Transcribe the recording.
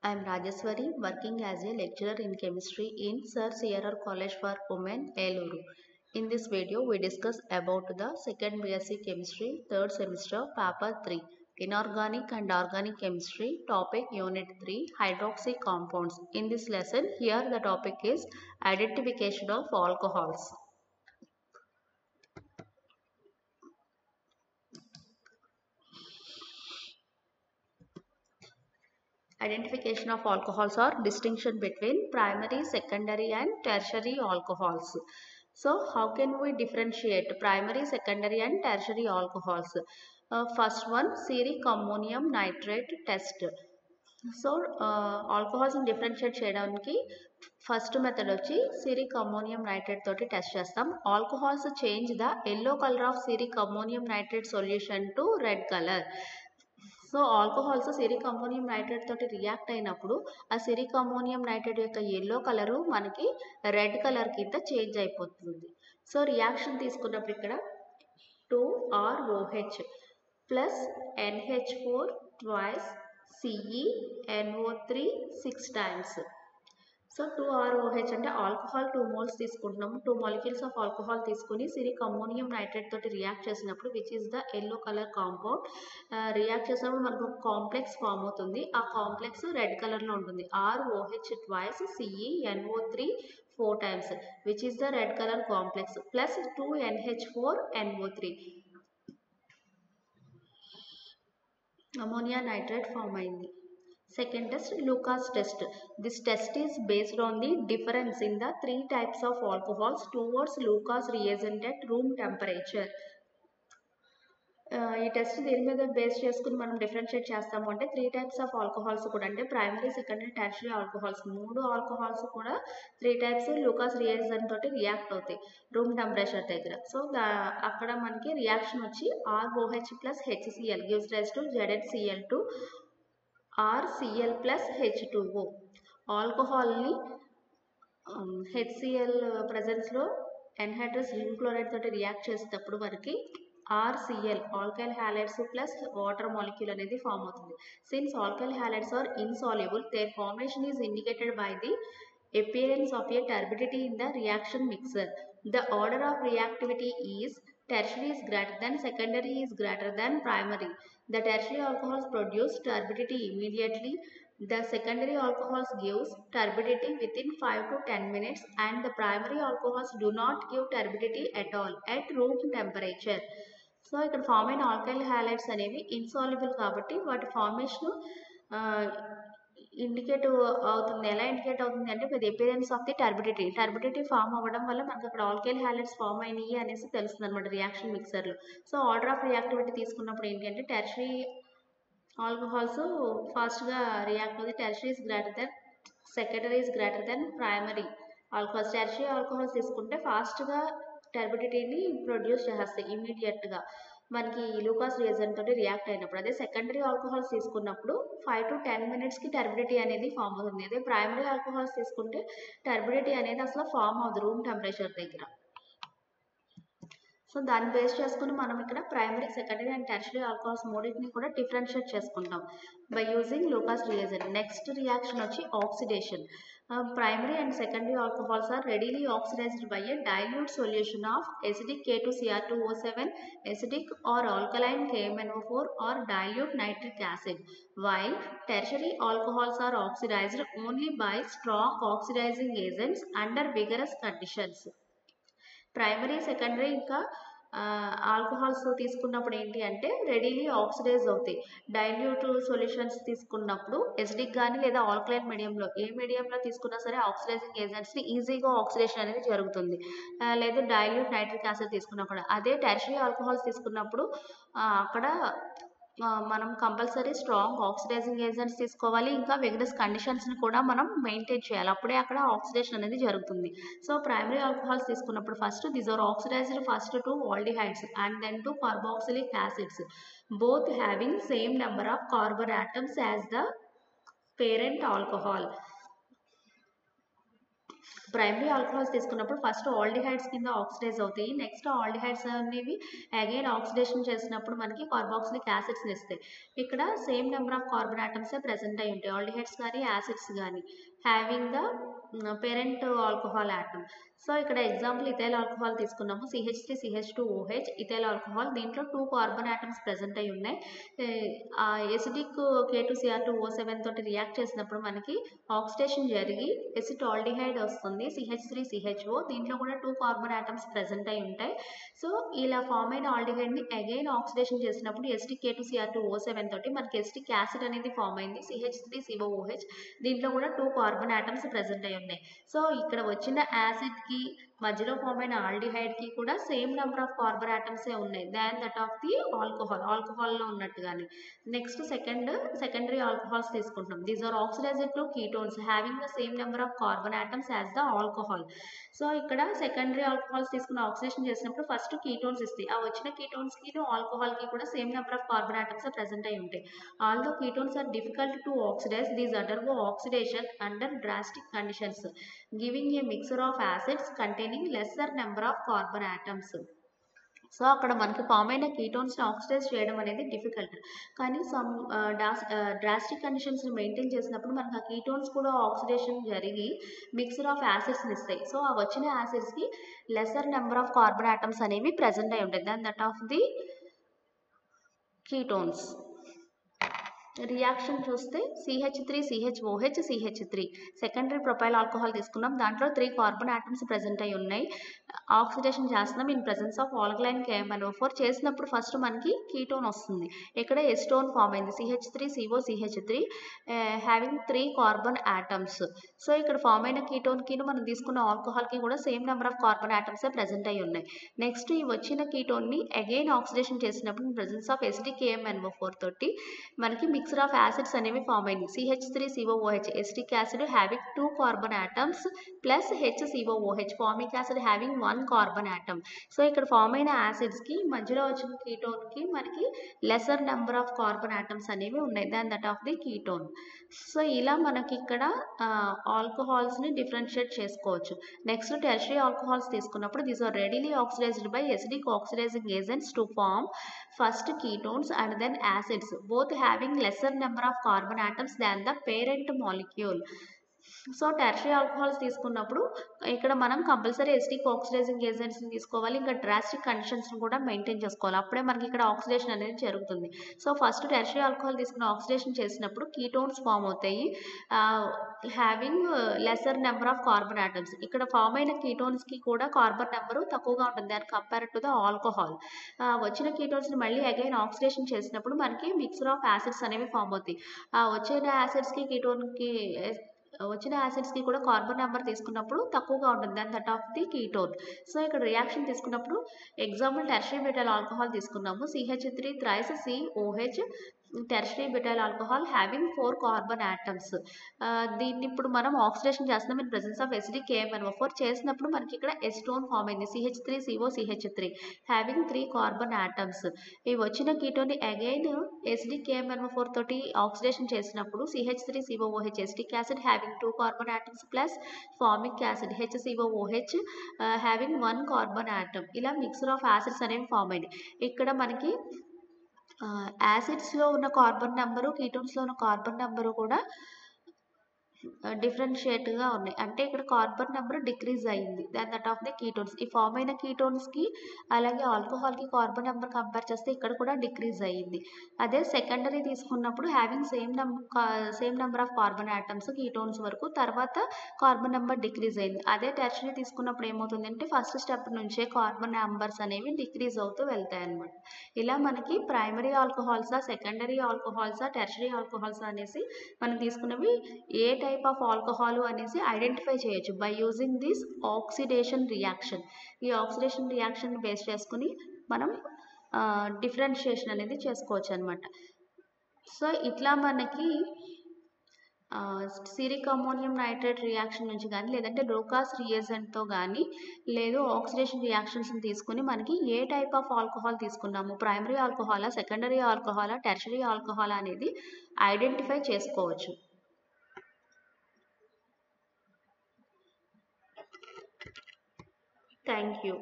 I am Rajaswari, working as a lecturer in chemistry in Sir Sierra College for Women, Eluru. In this video, we discuss about the second BSc Chemistry, third semester, paper 3, Inorganic and Organic Chemistry, topic Unit 3, Hydroxy Compounds. In this lesson, here the topic is Identification of Alcohols. Identification of alcohols or distinction between primary, secondary and tertiary alcohols. So how can we differentiate primary, secondary and tertiary alcohols? First one, seric ammonium nitrate test. So ఆల్కహాల్స్ని differentiate చేయడానికి first method వచ్చి ceric ammonium nitrate తోటి test చేస్తాం. Alcohols change the yellow colour of ceric ammonium nitrate solution to red colour. So alcohols ceric ammonium nitrate తోటి react అయినప్పుడు ఆ ceric ammonium nitrate యొక్క yellow colour మనకి red colour కింద change అయిపోతుంది. So reaction తీసుకున్నప్పుడు ఇక్కడ 2ROH plus NH4 twice CeNO3 6 times. So 2ROH అంటే ఆల్కహాల్ 2 moles తీసుకుంటున్నాము. 2 molecules ఆఫ్ ఆల్కహాల్ తీసుకుని సిరిక్ అమ్మోనియం నైట్రేట్ తోటి రియాక్ట్ చేసినప్పుడు which is the yellow colour compound react చేసినప్పుడు మనకు ఒక కాంప్లెక్స్ ఫామ్ అవుతుంది. ఆ కాంప్లెక్స్ రెడ్ కలర్లో ఉంటుంది. ROH twice CeNO3 4 times which is the red colour complex plus 2NH4NO3 ammonia nitrate form అయింది. Second test, Lucas test. This test is based on the difference in the 3 types of alcohols towards Lucas reagent at room temperature. ఈ test దేని మీద base చేసుకుని మనం differentiate చేస్తాము అంటే 3 types of alcohols కూడా అంటే primary, secondary, tertiary alcohols 3 alcohols కూడా 3 types లూకాస్ రియేజెంట్ తోటి రియాక్ట్ అవుతాయి రూమ్ టెంపరేచర్ దగ్గర. సో అక్కడ మనకి రియాక్షన్ వచ్చి ROH plus HCl gives rise to ZnCl2 RCl plus H2O. ఆల్కహాల్ని HCl ప్రజెన్స్లో ఎన్హైడ్రస్ జింక్ క్లోరైడ్ తోటి రియాక్ట్ చేసేటప్పుడు మనకి RCl alkyl halides plus water molecule అనేది ఫామ్ అవుతుంది. Since alkyl halides are insoluble their formation is indicated by the appearance of a turbidity in the reaction mixer. The order of reactivity is tertiary is greater than secondary is greater than primary. The tertiary alcohols produce turbidity immediately. The secondary alcohols gives turbidity within 5 to 10 minutes and the primary alcohols do not give turbidity at all at room temperature. So ఇక్కడ form అయిన alkyl halides అనేవి insoluble కాబట్టి వాటి formation indicate అవుతుంది. ఎలా indicate అవుతుంది అంటే with appearance of the turbidity form అవ్వడం వల్ల మనకు అక్కడ ఆల్కైల్ హ్యాలైడ్స్ ఫామ్ అయినాయి అనేసి తెలుస్తుంది అనమాట రియాక్షన్ మిక్సర్లో. సో ఆర్డర్ ఆఫ్ రియాక్టివిటీ తీసుకున్నప్పుడు ఏంటి అంటే టెర్షరీ ఆల్కహాల్స్ ఫాస్ట్గా రియాక్ట్ అవుతుంది. Tertiary is greater than secondary is greater than primary alcohols. Tertiary alcohols తీసుకుంటే ఫాస్ట్గా టర్బిడిటీని ప్రొడ్యూస్ చేసేస్తాయి ఇమీడియట్గా మనకి లూకాస్ రియేజెంట్ తోటి రియాక్ట్ అయినప్పుడు. అదే సెకండరీ ఆల్కహాల్స్ తీసుకున్నప్పుడు 5 to 10 minutesకి టర్బిడిటీ అనేది ఫామ్ అవుతుంది. అదే ప్రైమరీ ఆల్కహాల్స్ తీసుకుంటే టర్బిడిటీ అనేది అసలు ఫామ్ అవుతుంది రూమ్ టెంపరేచర్ దగ్గర. సో దాన్ని బేస్ చేసుకుని మనం ఇక్కడ primary, secondary and tertiary alcohols మూడింటిని కూడా డిఫరెన్షియేట్ చేసుకుంటాం by using Lucas reagent. Next reaction వచ్చి oxidation. Primary and secondary alcohols are readily oxidized by a dilute solution of acidic K2Cr2O7, acidic or alkaline KMnO4 or dilute nitric acid, while tertiary alcohols are oxidized only by strong oxidizing agents under vigorous conditions. Primary, secondary ఇంకా alcohols తీసుకున్నప్పుడు ఏంటి అంటే readily oxidise అవుతాయి. Dilute solutions తీసుకున్నప్పుడు acidic కానీ లేదా alkaline మీడియంలో ఏ మీడియంలో తీసుకున్నా సరే ఆక్సిడైజింగ్ ఏజెంట్స్ని ఈజీగా ఆక్సిడేషన్ అనేది జరుగుతుంది. లేదు డైల్యూట్ నైట్రిక్ యాసిడ్ తీసుకున్నప్పుడు. అదే టెర్షరీ ఆల్కహాల్స్ తీసుకున్నప్పుడు అక్కడ మనం కంపల్సరీ స్ట్రాంగ్ ఆక్సిడైజింగ్ ఏజెంట్స్ తీసుకోవాలి. ఇంకా విగరస్ కండిషన్స్ని కూడా మనం మెయింటైన్ చేయాలి. అప్పుడే అక్కడ ఆక్సిడేషన్ అనేది జరుగుతుంది. సో ప్రైమరీ ఆల్కహాల్స్ తీసుకున్నప్పుడు first these are oxidised first to aldehydes and then to carboxylic acids both having same number of carbon atoms as the parent alcohol. Primary alcohols తీసుకున్నప్పుడు first aldehydes కింద oxidise అవుతాయి. Next aldehydes అనేవి again oxidation చేసినప్పుడు మనకి carboxylic యాసిడ్స్ని ఇస్తాయి. ఇక్కడ same number of carbon ఆటమ్సే ప్రెసెంట్ అయి ఉంటాయి, ఆల్డిహైడ్స్ కానీ యాసిడ్స్ కానీ, having the parent alcohol atom. So ఇక్కడ ఎగ్జాంపుల్ ఇథైల్ ఆల్కహాల్ తీసుకున్నాము, CH3CH2OH ఇథైల్ ఆల్కహాల్. దీంట్లో 2 కార్బన్ ఆటమ్స్ ప్రెసెంట్ అయి ఉన్నాయి. ఎసిడిక్ K2Cr2O7 తోటి రియాక్ట్ చేసినప్పుడు మనకి ఆక్సిడేషన్ జరిగి ఎసిటాల్డిహైడ్ వస్తుంది, CH3CHO. దీంట్లో కూడా 2 కార్బన్ ఆటమ్స్ ప్రెసెంట్ అయి ఉంటాయి. సో ఇలా ఫామ్ అయిన ఆల్డిహైడ్ని అగైన్ ఆక్సిడేషన్ చేసినప్పుడు ఎసిడిక్ K2Cr2O7 తోటి మనకి ఎసిటిక్ యాసిడ్ అనేది ఫామ్ అయింది, CH3COOH. దీంట్లో కూడా 2 కార్బన్ ఆటమ్స్ ప్రెసెంట్ అయి ఉన్నాయి. సో ఇక్కడ వచ్చిన యాసిడ్ కి మధ్యలో ఫామ్ అయిన ఆల్డిహైడ్ కి కూడా సేమ్ నెంబర్ ఆఫ్ కార్బన్ ఆటమ్సే ఉన్నాయి దాన్ దట్ ఆఫ్ ది ఆల్కహాల్లో ఉన్నట్టుగానే. నెక్స్ట్ సెకండరీ ఆల్కహాల్స్ తీసుకుంటున్నాం. These are oxidised to ketones having the same number of carbon atoms as the alcohol. So ఇక్కడ సెకండరీ ఆల్కహాల్స్ తీసుకుని ఆక్సిడేషన్ చేసినప్పుడు ఫస్ట్ కీటోన్స్ ఇస్తాయి. ఆ వచ్చిన కీటోన్స్ కి ఆల్కహాల్ కి కూడా same number of carbon atoms present అయి ఉంటాయి. Although ketones are difficult to oxidise, these undergo oxidation under drastic conditions giving a mixer of acids containing lesser number of carbon atoms. So అక్కడ మనకి form అయిన కీటోన్స్ని oxidise చేయడం అనేది difficult, కానీ some drastic కండిషన్స్ని maintain చేసినప్పుడు మనకు ఆ కీటోన్స్ కూడా ఆక్సిడేషన్ జరిగి మిక్సర్ ఆఫ్ యాసిడ్స్ని ఇస్తాయి. సో ఆ వచ్చిన యాసిడ్స్కి lesser number of carbon atoms అనేవి ప్రెసెంట్ అయి ఉంటాయి than that of the ketones. Reaction చూస్తే CH3CHOH CH3 secondary propyl alcohol తీసుకున్నాం. దాంట్లో 3 కార్బన్ ఆటమ్స్ ప్రెసెంట్ అయి ఉన్నాయి. ఆక్సిడేషన్ చేస్తున్నాం in presence of alkaline KMnO4. చేసినప్పుడు ఫస్ట్ మనకి కీటోన్ వస్తుంది. ఇక్కడ ఎస్టోన్ ఫామ్ అయింది, CH3COCH3 having 3 carbon atoms. So ఇక్కడ ఫామ్ అయిన కీటోన్కి మనం తీసుకున్న ఆల్కహాల్కి కూడా సేమ్ నెంబర్ ఆఫ్ కార్బన్ ఆటమ్సే ప్రెసెంట్ అయి ఉన్నాయి. నెక్స్ట్ ఈ వచ్చిన కీటోన్ని అగైన్ ఆక్సిడేషన్ చేసినప్పుడు in presence of acidic KMnO4 తోటి మనకి మిక్సర్ ఆఫ్ యాసిడ్స్ అనేవి ఫామ్ అయింది, CH3COOH acetic acid having 2 carbon atoms plus HCOOH formic acid having 1 carbon atom. So ఇక్కడ ఫామ్ అయిన యాసిడ్స్కి మధ్యలో వచ్చిన కీటోన్కి మనకి lesser number of carbon atoms అనేవి ఉన్నాయి than that of the ketone. So ఇలా మనకి ఇక్కడ ఆల్కహాల్స్ని డిఫరెన్షియేట్ చేసుకోవచ్చు. నెక్స్ట్ టెర్షరీ ఆల్కహాల్స్ తీసుకున్నప్పుడు these are readily oxidised by acidic oxidising agents to form first ketones and then acids, both having lesser number of carbon atoms than the parent molecule. So tertiary alcohols తీసుకున్నప్పుడు ఇక్కడ మనం compulsory acidic oxidising ఏజెంట్స్ని తీసుకోవాలి, ఇంకా drastic కండిషన్స్ని కూడా maintain చేసుకోవాలి, అప్పుడే మనకి ఇక్కడ ఆక్సిడేషన్ అనేది జరుగుతుంది. సో ఫస్ట్ టెర్షరీ ఆల్కహాల్ తీసుకుని ఆక్సిడేషన్ చేసినప్పుడు కీటోన్స్ ఫామ్ అవుతాయి having lesser number of carbon atoms. ఇక్కడ ఫామ్ అయిన కీటోన్స్కి కూడా కార్బన్ నెంబరు తక్కువగా ఉంటుంది దాని కంపేర్ టు ద ఆల్కహాల్. వచ్చిన కీటోన్స్ని మళ్ళీ అగైన్ ఆక్సిడేషన్ చేసినప్పుడు మనకి మిక్సర్ ఆఫ్ యాసిడ్స్ అనేవి ఫామ్ అవుతాయి. వచ్చిన యాసిడ్స్కి కీటోన్కి వచ్చిన యాసిడ్స్కి కూడా కార్బన్ నెంబర్ తీసుకున్నప్పుడు తక్కువగా ఉంటుంది దాన్ that of the ketone. So ఇక్కడ రియాక్షన్ తీసుకున్నప్పుడు ఎగ్జాంపుల్ టెర్షరీ బ్యూటైల్ ఆల్కహాల్ తీసుకున్నాము, CH3 thrice COH tertiary butyl alcohol having 4 carbon atoms. దీన్ని ఇప్పుడు మనం ఆక్సిడేషన్ చేస్తున్నాం in presence of acidic KMnO4. చేసినప్పుడు మనకి ఇక్కడ ఎస్టోన్ ఫామ్ అయింది, CH3COCH3 హ్యావింగ్ 3 కార్బన్ ఆటమ్స్. ఈ వచ్చిన కీటోని అగైన్ ఎసిడిక్ KMnO4 తోటి ఆక్సిడేషన్ చేసినప్పుడు CH3COOH acetic acid having 2 carbon atoms plus formic acid HCOOH having 1 carbon atom. ఇలా మిక్సర్ ఆఫ్ యాసిడ్స్ అనేవి ఫామ్ అయింది. ఇక్కడ మనకి యాసిడ్స్లో ఉన్న కార్బన్ నెంబరు కీటోన్స్లో ఉన్న కార్బన్ నెంబరు కూడా డిఫరెన్షియేట్గా ఉన్నాయి, అంటే ఇక్కడ కార్బన్ నెంబర్ డిక్రీజ్ అయ్యింది దాన్ దట్ ఆఫ్ ది కీటోన్స్. ఈ ఫామ్ అయిన కీటోన్స్కి అలాగే ఆల్కహాల్కి కార్బన్ నెంబర్ కంపేర్ చేస్తే ఇక్కడ కూడా డిక్రీజ్ అయ్యింది. అదే సెకండరీ తీసుకున్నప్పుడు having same number of carbon atoms ketones వరకు, తర్వాత కార్బన్ నెంబర్ డిక్రీజ్ అయింది. అదే టెర్షరీ తీసుకున్నప్పుడు ఏమవుతుందంటే ఫస్ట్ స్టెప్ నుంచే కార్బన్ నెంబర్స్ అనేవి డిక్రీజ్ అవుతూ వెళ్తాయి అన్నమాట. ఇలా మనకి ప్రైమరీ ఆల్కహాల్సా, సెకండరీ ఆల్కహాల్సా, టెర్షరీ ఆల్కహాల్సా అనేసి మనం తీసుకున్నవి ఏ టైప్ ఆఫ్ ఆల్కహాల్ అనేసి ఐడెంటిఫై చేయొచ్చు by using this oxidation reaction. ఈ ఆక్సిడేషన్ రియాక్షన్ బేస్ చేసుకుని మనం డిఫరెన్షియేషన్ అనేది చేసుకోవచ్చు అనమాట. సో ఇట్లా మనకి సిరిక్ అమోనియం నైట్రేట్ రియాక్షన్ నుంచి కానీ లేదంటే లోకాస్ రియేజెంట్తో కానీ లేదు ఆక్సిడేషన్ రియాక్షన్స్ని తీసుకుని మనకి ఏ టైప్ ఆఫ్ ఆల్కహాల్ తీసుకున్నాము, ప్రైమరీ ఆల్కహాలా, సెకండరీ ఆల్కహాలా, టెర్షరీ ఆల్కహాల్ అనేది ఐడెంటిఫై చేసుకోవచ్చు. Thank you.